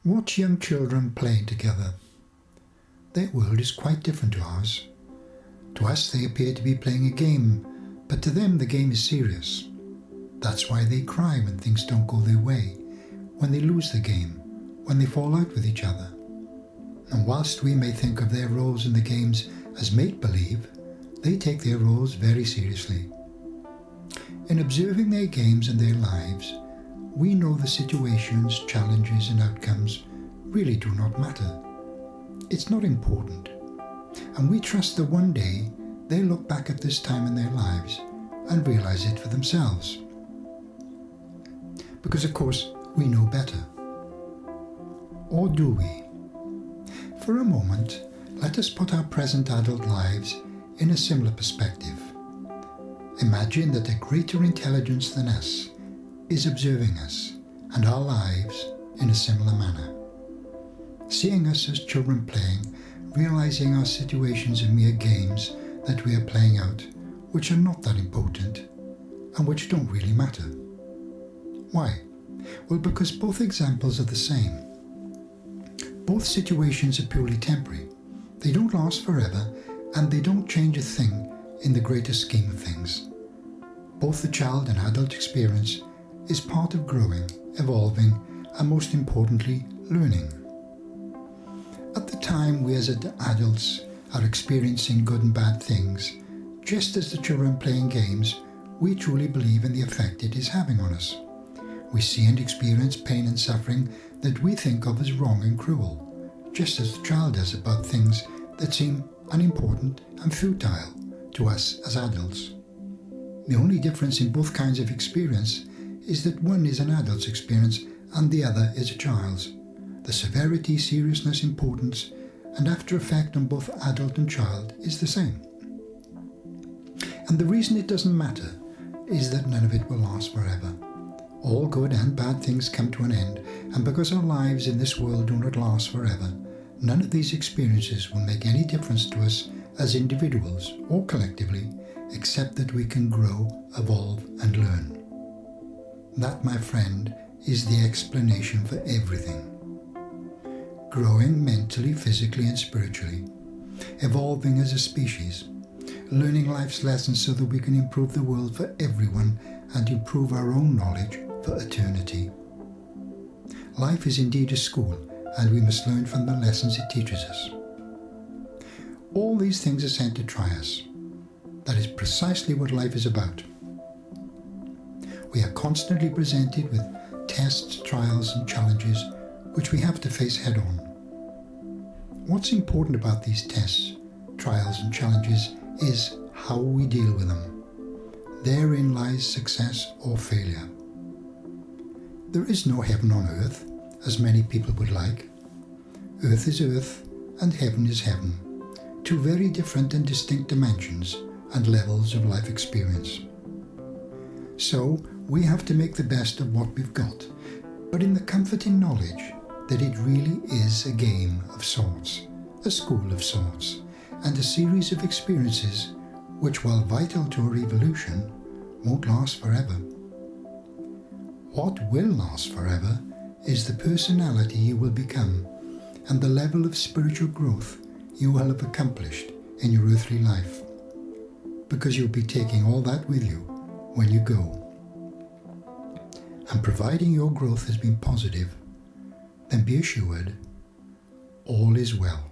Watch young children playing together. Their world is quite different to ours. To us they appear to be playing a game, but to them the game is serious. That's why they cry when things don't go their way, when they lose the game, when they fall out with each other. And whilst we may think of their roles in the games as make-believe, they take their roles very seriously. In observing their games and their lives, we know the situations, challenges and outcomes really do not matter. It's not important. And we trust that one day they'll look back at this time in their lives and realize it for themselves. Because of course, we know better. Or do we? For a moment, let us put our present adult lives in a similar perspective. Imagine that a greater intelligence than us is observing us and our lives in a similar manner. Seeing us as children playing, realizing our situations are mere games that we are playing out, which are not that important and which don't really matter. Why? Well, because both examples are the same. Both situations are purely temporary. They don't last forever and they don't change a thing in the greater scheme of things. Both the child and adult experience is part of growing, evolving, and most importantly, learning. At the time we as adults are experiencing good and bad things, just as the children playing games, we truly believe in the effect it is having on us. We see and experience pain and suffering that we think of as wrong and cruel, just as the child does about things that seem unimportant and futile to us as adults. The only difference in both kinds of experience is that one is an adult's experience and the other is a child's. The severity, seriousness, importance, and after effect on both adult and child is the same. And the reason it doesn't matter is that none of it will last forever. All good and bad things come to an end, and because our lives in this world do not last forever, none of these experiences will make any difference to us as individuals or collectively, except that we can grow, evolve, and learn. That, my friend, is the explanation for everything. Growing mentally, physically, and spiritually, evolving as a species, learning life's lessons so that we can improve the world for everyone and improve our own knowledge for eternity. Life is indeed a school, and we must learn from the lessons it teaches us. All these things are sent to try us. That is precisely what life is about. We are constantly presented with tests, trials, and challenges which we have to face head-on. What's important about these tests, trials, and challenges is how we deal with them. Therein lies success or failure. There is no heaven on earth, as many people would like. Earth is earth, and heaven is heaven. Two very different and distinct dimensions and levels of life experience. So, we have to make the best of what we've got, but in the comforting knowledge that it really is a game of sorts, a school of sorts, and a series of experiences which, while vital to our evolution, won't last forever. What will last forever is the personality you will become and the level of spiritual growth you will have accomplished in your earthly life, because you'll be taking all that with you when you go. And providing your growth has been positive, then be assured all is well.